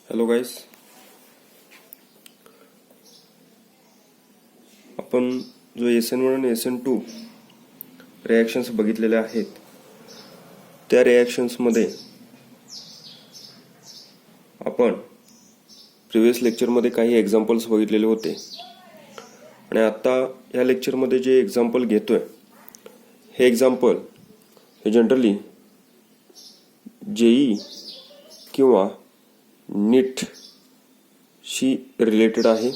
Hello गाईस, आपण जो SN1 आणि SN2 रिॲक्शन्स बघितलेले आहेत त्या रिॲक्शन्समध्ये आपण प्रिव्हियस लेक्चरमध्ये काही एक्झाम्पल्स बघितलेले होते आणि आता या लेक्चरमध्ये जे एक्झाम्पल घेतोय हे एक्झाम्पल हे जनरली JEE किंवा नीट शी रिलेटेड आहे.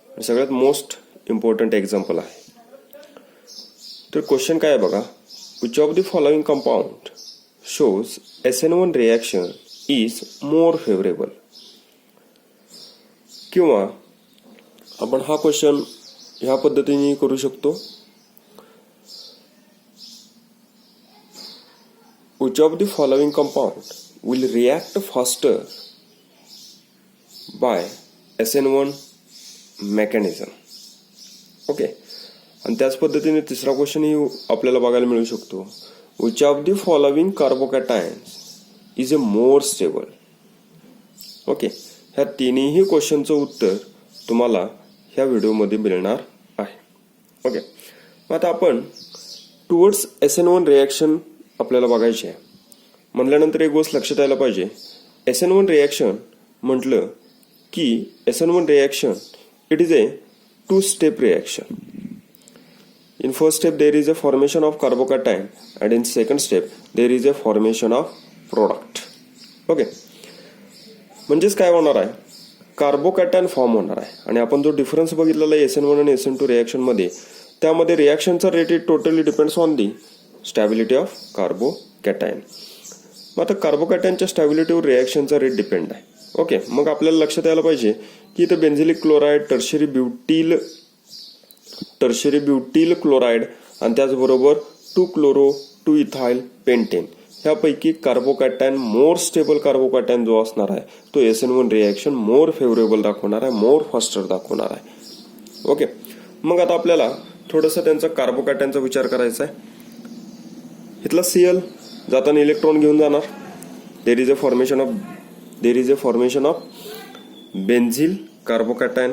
सगळ्यात मोस्ट इम्पॉर्टंट एक्झाम्पल आहे. तर क्वेश्चन काय आहे बघा, which of the following compound shows SN1 reaction is more favourable. किंवा आपण हा क्वेश्चन ह्या पद्धतीने करू शकतो, which of the following compound will react faster by SN1 mechanism. Okay, आणि त्याच पद्धतीने तिसरा क्वेश्चन ही आपल्याला बघायला मिळू शकतो, which of the following carbocations is a more stable. Okay, ह्या तिन्ही क्वेश्चनचं उत्तर तुम्हाला ह्या व्हिडिओमध्ये मिळणार आहे. ओके, मग आता आपण टुवर्ड्स SN1 रिॲक्शन आपल्याला बघायची आहे म्हटल्यानंतर एक गोष्ट लक्षात यायला पाहिजे, SN1 रिॲक्शन म्हटलं की SN1 reaction it is a 2-step reaction. In first step there is a formation of carbocation and in second step there is a formation of product. Okay, म्हणजेच काय होणार आहे, कार्बोकॅटायन फॉर्म होणार आहे आणि आपण जो डिफरन्स बघितलेला आहे SN1 आणि SN2 रिॲक्शनमध्ये, त्यामध्ये रिॲक्शनचा rate it totally depends on the stability of carbocation. मग आता कार्बोकॅटायनच्या स्टॅबिलिटीवर रिॲक्शनचा रेट डिपेंड आहे. ओके, मग आपल्याला लक्षात यायला पाहिजे की इथं benzylic chloride, tertiary butyl chloride आणि त्याचबरोबर 2-क्लोरो 2-इथाइल पेंटेन ह्यापैकी कार्बोकॅटायन मोर स्टेबल कार्बोकॅटायन जो असणार आहे तो SN1 रिॲक्शन मोर फेवरेबल दाखवणार आहे, मोर फास्टर दाखवणार आहे. ओके, मग आता आपल्याला थोडंसं त्यांचा कार्बोकॅटायनचा विचार करायचा आहे. इथला Cl जाताना इलेक्ट्रॉन घेऊन जाणार, there is a formation of benzyl carbocation.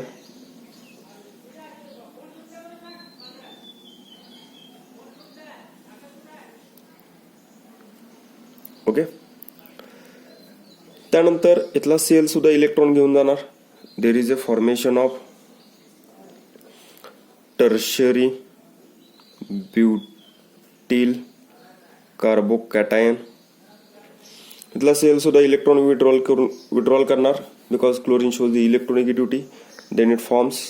Okay, त्यानंतर इथला Cl सुद्धा इलेक्ट्रॉन घेऊन जाणार, there is a formation of tertiary butyl carbocation. इथला Cl सुद्धा इलेक्ट्रॉन विड्रॉल करणार because chlorine shows the electronegativity, then it forms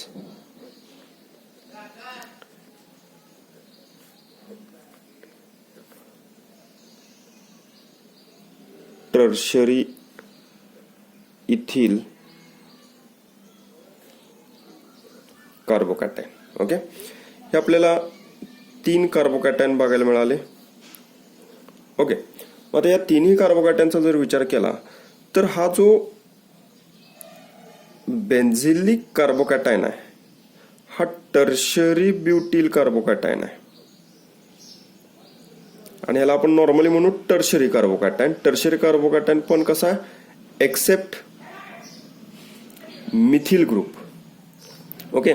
tertiary ethyl carbocation. Okay, हे आपल्याला 3 कार्बोकॅटायन बघायला मिळाले. ओके, आता या तिन्ही कार्बोकॅटायनचा जर विचार केला तर हा जो बेन्झिलिक कार्बोकॅटायन आहे हा टर्शरी ब्युटील कार्बोकॅटायन आहे आणि याला आपण नॉर्मली म्हणू टर्शरी कार्बोकॅटायन. टर्शरी कार्बोकॅटायन पण कसा आहे, एक्सेप्ट मिथिल ग्रुप. ओके,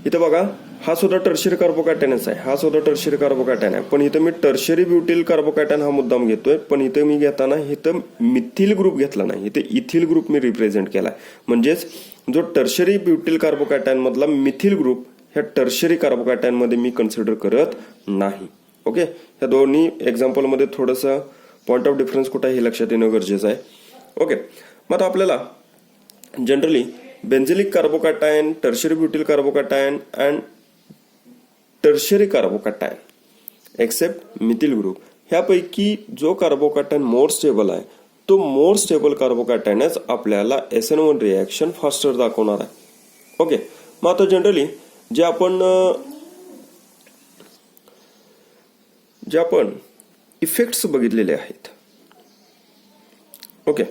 इथं बघा हा सुद्धा टर्शरी कार्बोकॅटायनच आहे, हा सुद्धा टर्शरी कार्बोकॅटायन आहे, पण इथं मी टर्शरी ब्युटील कार्बोकॅटायन हा मुद्दाम घेतोय, पण इथं मी घेताना इथं मिथिल ग्रुप घेतला नाही, इथे इथिल ग्रुप मी रिप्रेझेंट केलाय. म्हणजेच जो टर्शरी ब्युटील कार्बोकॅटायन मधला मिथिल ग्रुप ह्या टर्शरी कार्बोकॅटायन मध्ये मी कन्सिडर करत नाही. ओके, ह्या दोन्ही एक्झाम्पल मध्ये थोडंसं पॉइंट ऑफ डिफरन्स कुठं आहे हे लक्षात येणं गरजेचं आहे. ओके, मग आता आपल्याला generally benzylic carbocation, tertiary butyl carbocation and tertiary carbocation except methyl group ह्यापैकी जो कार्बोकॅटायन मोर स्टेबल आहे तो मोर स्टेबल कार्बोकॅटायनच आपल्याला SN1 रिॲक्शन फास्टर दाखवणार आहे. ओके, मग आता जनरली जे आपण इफेक्ट्स बघितलेले आहेत, ओके,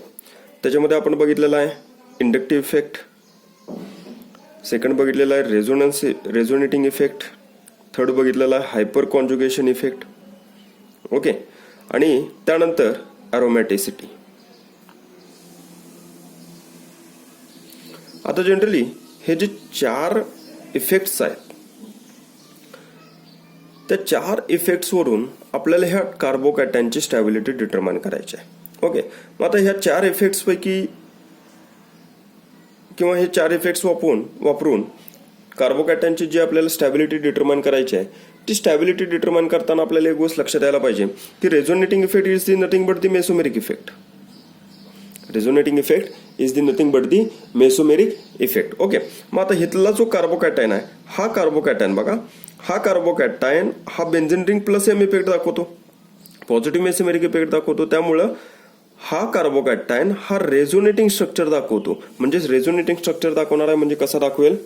त्याच्यामध्ये आपण बघितलेला आहे इंडक्टिव्ह इफेक्ट, सेकंड बघितलेला आहे रेझोनेटिंग इफेक्ट, थर्ड बघितलेला आहे हायपर कॉन्जुगेशन इफेक्ट. ओके, आणि त्यानंतर अरोमॅटिसिटी. आता जनरली हे जे 4 इफेक्ट्स आहेत त्या 4 इफेक्ट्स वरून आपल्याला ह्या कार्बोकॅटायनची स्टॅबिलिटी डिटरमाइन करायची आहे. ओके, मग आता ह्या 4 इफेक्ट्स पैकी किंवा हे 4 इफेक्ट्स वापरून कार्बोकॅटायनची जी आपल्याला स्टॅबिलिटी डिटरमाइन करायची आहे ती स्टॅबिलिटी डिटरमाइन करताना आपल्याला एक गोष्ट लक्षात यायला पाहिजे की resonating effect is the nothing but the mesomeric effect. Resonating effect is the nothing but the mesomeric effect. Okay, मग आता इथला जो कार्बोकॅटायन आहे हा कार्बोकॅटायन बघा, हा कार्बोकॅटायन हा benzene ring plus M effect दाखवतो, पॉझिटिव्ह मेसोमेरिक इफेक्ट दाखवतो. त्यामुळं हा कार्बोकॅटायन हा रेझोनेटिंग स्ट्रक्चर दाखवतो. म्हणजेच रेझोनेटिंग स्ट्रक्चर दाखवणार आहे म्हणजे कसा दाखवेल,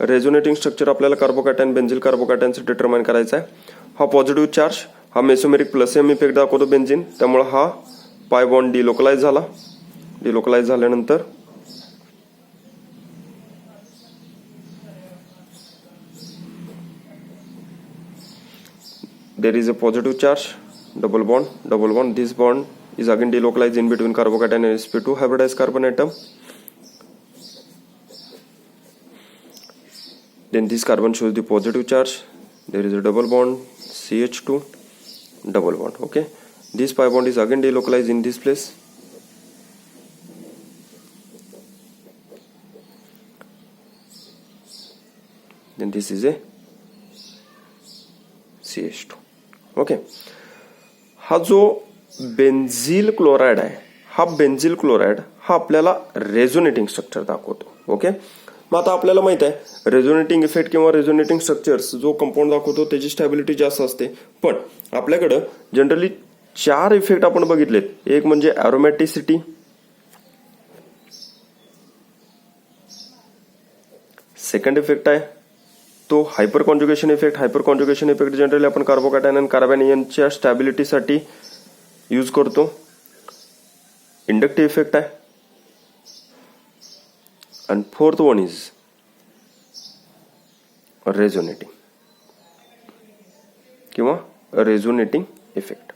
रेझोनेटिंग स्ट्रक्चर आपल्याला कार्बोकॅटायन बेन्झिल कार्बोकॅटायनचं डिटरमाइन करायचं आहे. हा पॉझिटिव्ह चार्ज हा मेसोमेरिक प्लस एम इफेक्ट दाखवतो बेन्झिन, त्यामुळे हा पाय बॉन्ड डिलोकलाइज झाला. डिलोकलाइज झाल्यानंतर there is a positive charge, double bond. This bond is again delocalized in between carbocation and sp2 hybridized carbon atom. Then this carbon shows the positive charge. There is a double bond, CH2, double bond. Okay, this pi bond is again delocalized in this place. Then this is a CH2. Okay, हा जो बेन्झिल chloride आहे हा बेन्झिल chloride हा आपल्याला resonating structure दाखवतो. Okay, मग आता आपल्याला माहित आहे रेझोनेटिंग इफेक्ट किंवा रेझोनेटिंग स्ट्रक्चर्स जो कंपाऊंड दाखवतो त्याची स्टॅबिलिटी जास्त असते. पण आपल्याकडं जनरली 4 इफेक्ट आपण बघितलेत. एक म्हणजे अरोमॅटिसिटी, सेकंड इफेक्ट आहे तो hyper conjugation effect. Hyper conjugation effect generally आपण कार्बोकॅटायन आणि कार्बॅनियनच्या स्टॅबिलिटीसाठी यूज करतो. इंडक्टिव्ह इफेक्ट आहे आणि फोर्थ वन इज रेझोनेटिंग किंवा रेझोनेटिंग इफेक्ट.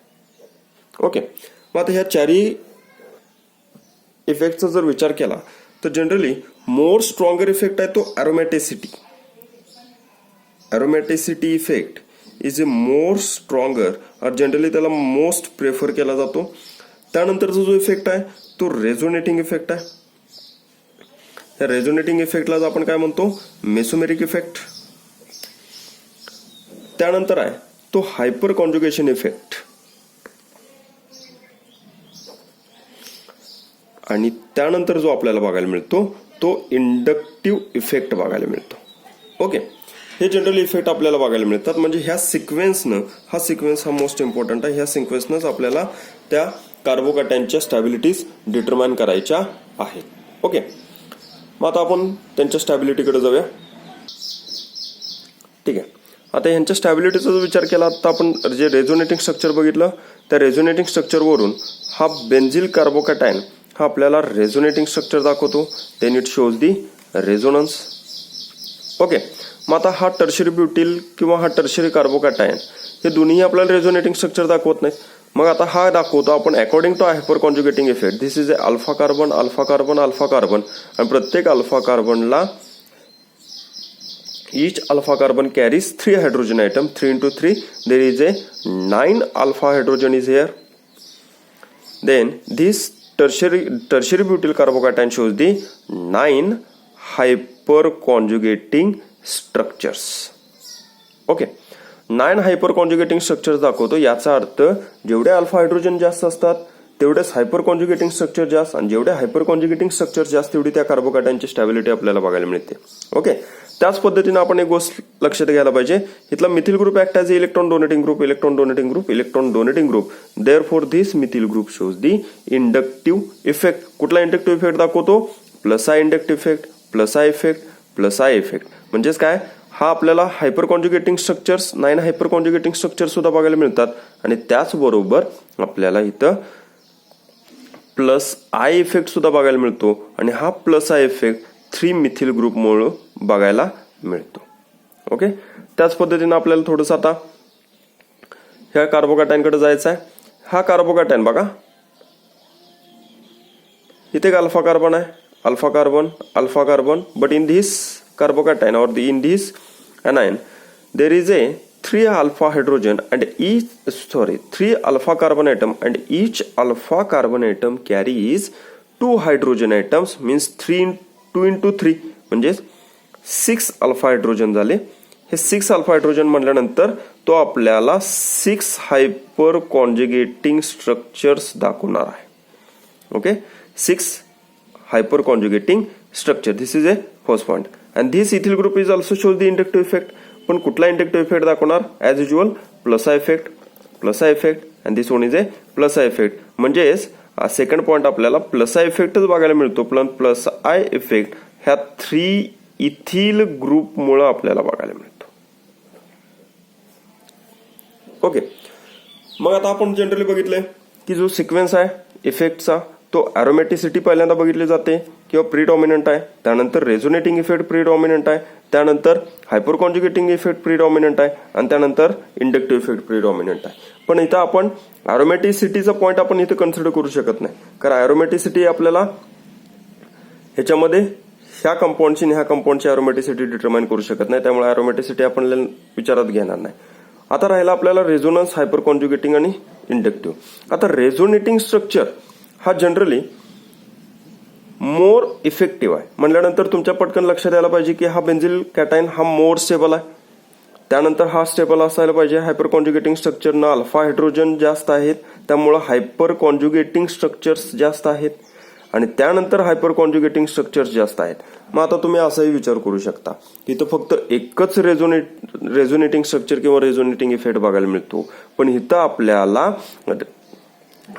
ओके, मग आता ह्या 4 इफेक्टचा जर विचार केला तर जनरली मोर स्ट्रॉंगर इफेक्ट आहे तो aromaticity. Aromaticity effect is a more stronger और जनरली त्याला मोस्ट प्रेफर केला जातो. त्यानंतरचा जो इफेक्ट आहे तो रेझोनेटिंग इफेक्ट आहे. या रेझोनेटिंग इफेक्टला आपण काय म्हणतो, मेसोमेरिक इफेक्ट. त्यानंतर आहे तो हायपर कॉन्जुगेशन इफेक्ट आणि त्यानंतर जो आपल्याला बघायला मिळतो तो इंडक्टिव्ह इफेक्ट बघायला मिळतो. ओके, हे जनरल इफेक्ट आपल्याला बघायला मिळतात. म्हणजे ह्या सिक्वेन्सनं, हा सिक्वेन्स हा मोस्ट इम्पॉर्टंट आहे. ह्या सिक्वेन्सनंच आपल्याला त्या कार्बोकॅटायनच्या स्टॅबिलिटीज डिटरमाइन करायच्या आहेत. ओके, मग आता आपण त्यांच्या स्टॅबिलिटीकडे जाऊया. ठीक आहे, आता ह्यांच्या स्टॅबिलिटीचा जो विचार केला तर आपण जे रेझोनेटिंग स्ट्रक्चर बघितलं त्या रेझोनेटिंग स्ट्रक्चरवरून हा बेन्झिल कार्बोकॅटायन हा आपल्याला रेझोनेटिंग स्ट्रक्चर दाखवतो. Then it shows the resonance. Okay, मग आता हा टर्शरी ब्युटिल किंवा हा टर्शरी कार्बोकॅटायन हे दोन्ही आपल्याला रेझोनेटिंग स्ट्रक्चर दाखवत नाहीत. मग आता हा दाखवतो आपण according to hyper conjugating effect. This is a alpha carbon alpha carbon alpha carbon आणि प्रत्येक अल्फा कार्बनला each alpha carbon carries 3 hydrogen atom. 3 into 3 there is a 9 alpha hydrogen is here. Then this tertiary butyl carbocation shows the 9 hyper conjugating structures. Okay, 9 hyper conjugating structures दाखवतो. याचा अर्थ जेवढे alpha hydrogen जास्त असतात तेवढेच hyper conjugating structure जास्त आणि जेवढे हायपर कॉन्जुगेटिंग स्ट्रक्चर जास्त तेवढी त्या कार्बोकॅटायनची स्टॅबिलिटी आपल्याला बघायला मिळते. ओके, त्याच पद्धतीने आपण एक गोष्ट लक्षात घ्यायला पाहिजे. इथला methyl group act as electron donating group, electron donating group, electron donating group. Therefore this methyl group shows the inductive effect. कुठला इंडक्टिव्ह इफेक्ट दाखवतो? Plus I inductive effect, plus I effect, plus I effect. म्हणजेच काय, हा आपल्याला hyper conjugating structures 9 hyper conjugating structure सुद्धा बघायला मिळतात आणि त्याचबरोबर आपल्याला इथं प्लस आय इफेक्ट सुद्धा बघायला मिळतो आणि हा प्लस आय इफेक्ट 3 मिथिल ग्रुपमुळे बघायला मिळतो. ओके, त्याच पद्धतीने आपल्याला थोडंसं आता ह्या कार्बोकॅटायनकडे जायचं आहे. हा कार्बोकॅटायन बघा, इथे एक अल्फा कार्बन आहे, alpha carbon, but in this carbocation or in this anion there is a 3 alpha hydrogen and three alpha carbon atom, and each alpha carbon atom carries 2 hydrogen atoms, means 2 into 3 म्हणजे 6 alpha hydrogen झाले. हे 6 alpha hydrogen म्हटल्यानंतर तो आपल्याला 6 hyper conjugating structures दाखवणार आहे. Okay, 6 hyper conjugating structure. This is a first point. And this ethyl group is also shows the inductive effect. पण कुठला inductive effect दाखवणार? As usual, plus effect, and this one is a plus effect. म्हणजेच second point आपल्याला plus इफेक्टच बघायला मिळतो. Plus I effect ह्या 3 ethyl group मुळे आपल्याला बघायला मिळतो. ओके, मग आता आपण जनरली बघितलंय की जो सिक्वेन्स आहे इफेक्टचा तो अरोमॅटिसिटी पहिल्यांदा बघितली जाते किंवा प्रीडॉमिनंट आहे, त्यानंतर रेझोनेटिंग इफेक्ट प्रीडॉमिनंट आहे, त्यानंतर हायपर कॉन्जुगेटिंग इफेक्ट प्रीडॉमिनंट आहे, आणि त्यानंतर इंडक्टिव्ह इफेक्ट प्रीडॉमिनंट आहे. पण इथं आपण अरोमॅटिसिटीचा पॉईंट आपण इथे कन्सिडर करू शकत नाही, कारण अरोमॅटिसिटी आपल्याला ह्याच्यामध्ये ह्या कंपाऊंडची आणि ह्या कंपाऊंडची अरोमॅटिसिटी डिटरमाइन करू शकत नाही, त्यामुळे अरोमॅटिसिटी आपण विचारात घेणार नाही. आता राहिला आपल्याला रेझोनन्स, हायपर कॉन्जुगेटिंग आणि इंडक्टिव्ह. आता रेझोनेटिंग स्ट्रक्चर हा जनरली मोर इफेक्टिव्ह आहे म्हटल्यानंतर तुमच्या पटकन लक्षात यायला पाहिजे की हा बेन्झिल कॅटायन हा मोर स्टेबल आहे, त्यानंतर हा स्टेबल असायला पाहिजे. हायपर कॉन्जुगेटिंग स्ट्रक्चरनं अल्फा हायड्रोजन जास्त आहेत, त्यामुळे हायपर कॉन्जुगेटिंग स्ट्रक्चर्स जास्त आहेत, आणि त्यानंतर हायपर कॉन्जुगेटिंग स्ट्रक्चर्स जास्त आहेत. मग आता तुम्ही असाही विचार करू शकता की इथं फक्त एकच रेझोनेटिंग स्ट्रक्चर किंवा रेझोनेटिंग इफेक्ट बघायला मिळतो, पण इथं आपल्याला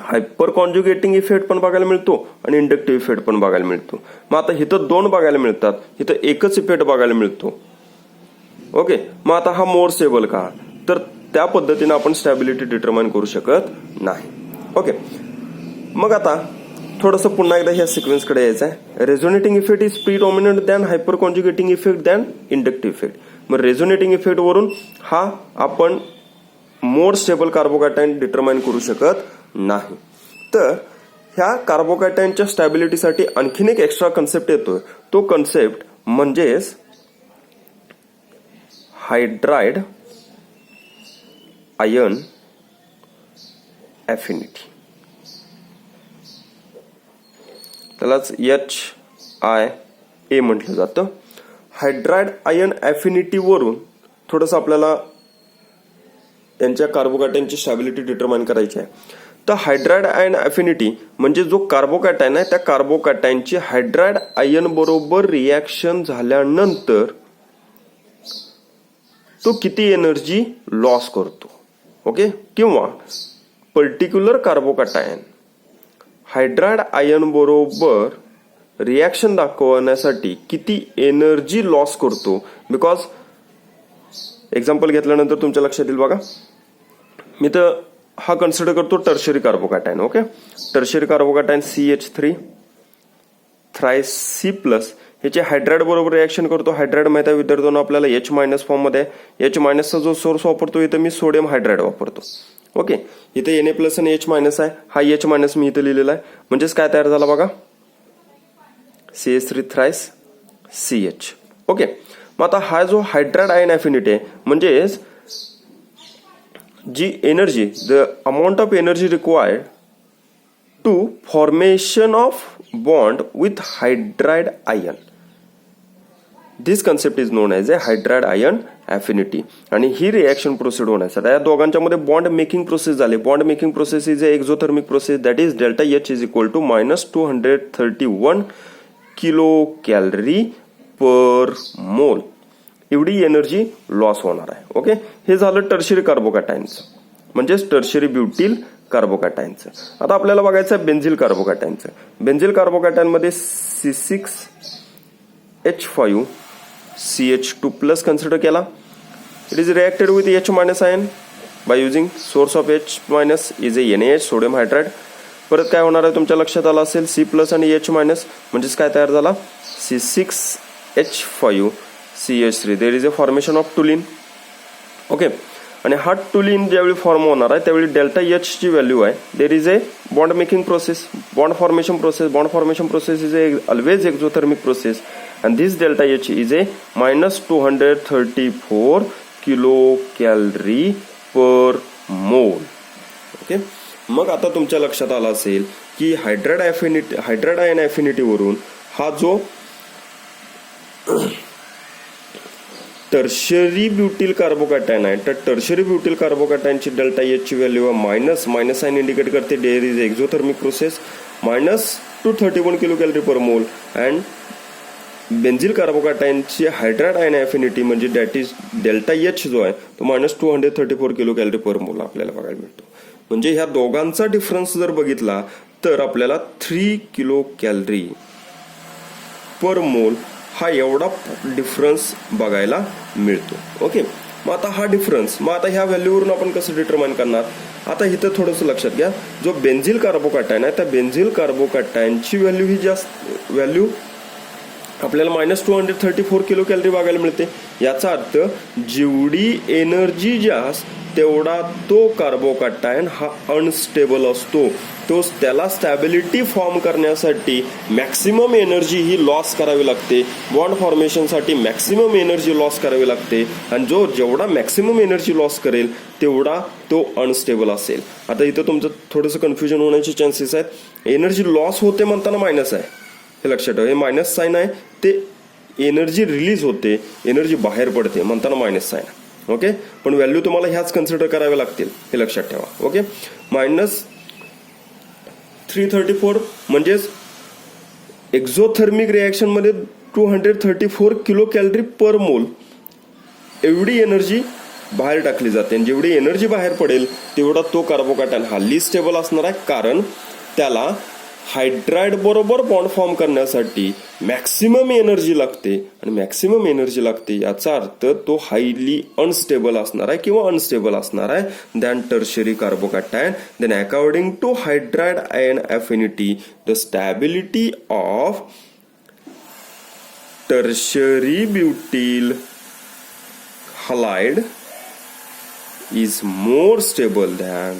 हायपर कॉन्जुगेटिंग इफेक्ट पण बघायला मिळतो आणि इंडक्टिव्ह इफेक्ट पण बघायला मिळतो. मग आता इथं 2 बघायला मिळतात, इथं एकच इफेक्ट बघायला मिळतो. ओके, मग आता हा मोर स्टेबल का, तर त्या पद्धतीने आपण स्टॅबिलिटी डिटरमाइन करू शकत नाही. ओके, मग आता थोडंसं पुन्हा एकदा ह्या सिक्वेन्सकडे यायचं आहे. Resonating effect is predominant than hyper conjugating effect than inductive effect. मग रेझोनेटिंग इफेक्ट वरून हा आपण मोर स्टेबल कार्बोकॅटायन डिटरमाइन करू शकत नाही. तर ह्या कार्बोकॅटायनच्या स्टॅबिलिटीसाठी आणखीन एक एक्स्ट्रा कन्सेप्ट येतोय, तो कन्सेप्ट म्हणजेच हायड्राइड आयन अफिनिटी. त्यालाच HIA म्हटलं जातं. हायड्राइड आयन अफिनिटी वरून थोडंसं आपल्याला यांच्या कार्बोकॅटायनची स्टॅबिलिटी डिटरमाइन करायची आहे. तर हायड्राइड आयन अफिनिटी म्हणजे जो कार्बोकॅटायन आहे त्या कार्बोकॅटायनची हायड्राइड आयन बरोबर रिॲक्शन झाल्यानंतर तो किती एनर्जी लॉस करतो. ओके, किंवा पर्टिक्युलर कार्बोकॅटायन हायड्राइड आयन बरोबर रिॲक्शन दाखवण्यासाठी किती एनर्जी लॉस करतो. बिकॉज एक्झाम्पल घेतल्यानंतर तुमच्या लक्षात येईल बघा, मी तर हा कन्सिडर करतो tertiary carbocation. Okay, tertiary carbocation CH3 थ्रायस C+, ह्याचे हायड्राइड बरोबर रिॲक्शन करतो. हायड्राइड माहिती आहे विद्यार्थ्यांना आपल्याला H- फॉर्म मध्ये. H- जो सोर्स वापरतो इथं मी सोडियम हायड्राइड वापरतो. ओके, इथे Na+ आणि H- आहे, हा H- मी इथे लिहिलेला आहे. म्हणजेच काय तयार झाला बघा, CH3 थ्रायस CH. ओके, मग आता हा जो हायड्राइड आयन अफिनिटी आहे म्हणजेच जी energy, the amount of energy required to formation of bond with hydride ion, this concept is known as a hydride ion affinity. आणि ही रिॲक्शन प्रोसीड होण्यासाठी या दोघांच्या मध्ये बॉन्ड मेकिंग प्रोसेस झाली. Bond making process is a exothermic process, that is delta H is equal to -231 kilo calorie per mole, एवढी energy loss होणार आहे. ओके, हे झालं टर्शरी कार्बोकॅटायनचं म्हणजेच टर्शरी ब्युटिल कार्बोकॅटायनचं. आता आपल्याला बघायचं आहे बेन्झिल कार्बोकॅटायनचं. बेन्झिल कार्बोकॅटायन मध्ये C6H5CH2+ कन्सिडर केला. It is reacted with H- ion by using source of H- is a NaH sodium hydride. परत काय होणार आहे तुमच्या लक्षात आलं असेल, C+ आणि H- म्हणजेच काय तयार झाला, C6H5CH3. There is a formation of toluene. Okay, आणि हा टुलिन ज्यावेळी फॉर्म होणार आहे त्यावेळी डेल्टा एच ची व्हॅल्यू आहे. There is a bond making process, bond formation process is a always exothermic process and this delta H is a minus 234 kilocalorie per mole. Okay, मग आता तुमच्या लक्षात आलं असेल की हायड्राइड आयन अफिनिटी वरून हा जो टर्शरी ब्युटिल कार्बोकॅटायन आहे, तर टर्शरी ब्युटिल कार्बोकॅटायनची डेल्टा एच ची व्हॅल्यू मायनस साइन इंडिकेट करते देयर इज एक्झोथर्मिक प्रोसेस -231 किलोकॅलरी पर मोल. अँड बेन्झिल कार्बोकॅटायनची हायड्राइड आयन अफिनिटी म्हणजे दॅट इज डेल्टा एच जो आहे तो -234 किलोकॅलरी पर मोल आपल्याला बघायला मिळतो. म्हणजे ह्या दोघांचा डिफरन्स जर बघितला तर आपल्याला 3 किलो कॅलरी पर मोल हा एवढा डिफरन्स बघायला मिळतो. ओके, मग आता हा डिफरन्स, मग आता ह्या व्हॅल्यूवरून आपण कसं डिटरमाइन करणार. आता इथं थोडंसं लक्षात घ्या, जो बेन्झिल कार्बोकॅटायन आहे त्या बेन्झिल कार्बोकॅटायनची व्हॅल्यू ही जास्त व्हॅल्यू आपल्याला -234 किलो कॅलरी बघायला मिळते. याचा अर्थ जेवढी एनर्जी जास्त तेवढा तो कार्बोकॅटायन हा अनस्टेबल असतो. तो त्याला स्टॅबिलिटी फॉर्म करण्यासाठी मॅक्सिमम एनर्जी ही लॉस करावी लागते, बॉन्ड फॉर्मेशनसाठी मॅक्सिमम एनर्जी लॉस करावी लागते. आणि जो जेवढा मॅक्सिमम एनर्जी लॉस करेल तेवढा तो अनस्टेबल असेल. आता इथं तुमचं थोडंसं कन्फ्युजन होण्याचे चान्सेस आहेत. एनर्जी लॉस होते म्हणताना मायनस आहे, हे लक्षात ठेवा. हे मायनस साइन आहे ते एनर्जी रिलीज होते, एनर्जी बाहेर पडते म्हणताना मायनस साइन आहे. ओके, पण व्हॅल्यू तुम्हाला ह्याच कन्सिडर कराव्या लागतील, हे लक्षात ठेवा. ओके, -334 म्हणजेच एक्झोथर्मिक रिॲक्शन मध्ये 234 किलो कॅलरी पर मोल एवढी एनर्जी बाहेर टाकली जाते. आणि जेवढी एनर्जी बाहेर पडेल तेवढा तो कार्बोकॅटायन हा लीस्ट स्टेबल असणार आहे, कारण त्याला हायड्राइड बरोबर बॉन्ड फॉर्म करण्यासाठी मॅक्सिमम एनर्जी लागते. आणि मॅक्सिमम एनर्जी लागते याचा अर्थ तो हायली अनस्टेबल असणार आहे किंवा अनस्टेबल असणार आहे than tertiary carbocation. Then according to hydride ion affinity the stability of tertiary butyl halide is more stable than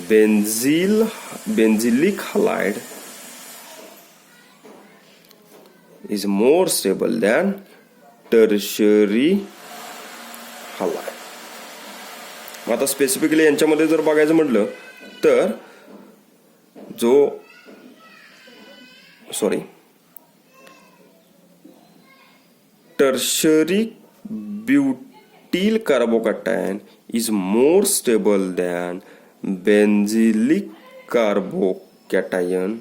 benzilic halide is more stable than tertiary halide. आता स्पेसिफिकली यांच्यामध्ये जर बघायचं म्हटलं तर tertiary butyl carbocation is more stable than benzylic carbocation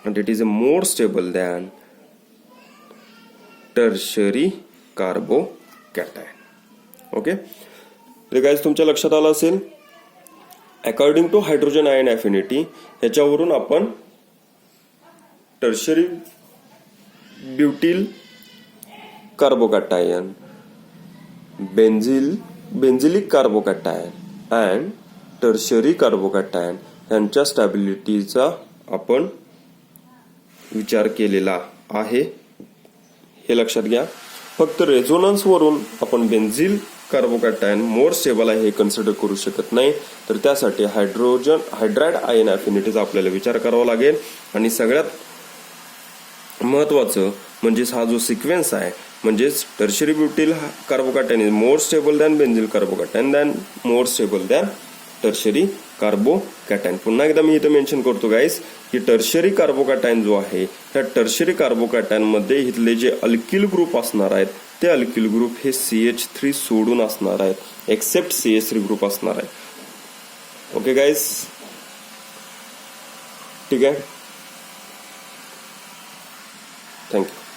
and it is more stable than tertiary carbocation. Okay, तर guys तुमच्या लक्षात आलं असेल according to hydrogen ion affinity ह्याच्यावरून आपण tertiary butyl carbocation, benzylic carbocation and tertiary carbocation यांच्या स्टॅबिलिटीचा आपण विचार केलेला आहे, हे लक्षात घ्या. फक्त रेझोनन्स वरून आपण बेन्झिल कार्बोकॅटायन मोर स्टेबल आहे हे कन्सिडर करू शकत नाही. तर त्यासाठी हायड्राइड आयन अफिनिटीचा आपल्याला विचार करावा लागेल. आणि सगळ्यात महत्वाचं म्हणजेच हा जो सिक्वेन्स आहे म्हणजेच tertiary butyl carbocation is more stable than benzyl carbocation than more stable than tertiary carbocation. पुन्हा एकदा मी इथं मेन्शन करतो गाईस की टर्शरी कार्बोकॅटायन जो आहे त्या टर्शरी कार्बोकॅटायन मध्ये इथले जे अल्किल ग्रुप असणार आहेत ते अल्किल ग्रुप हे CH3 सोडून असणार आहेत, एक्सेप्ट CH3 ग्रुप असणार आहे. ओके गाईस, ठीक आहे, थँक्यू.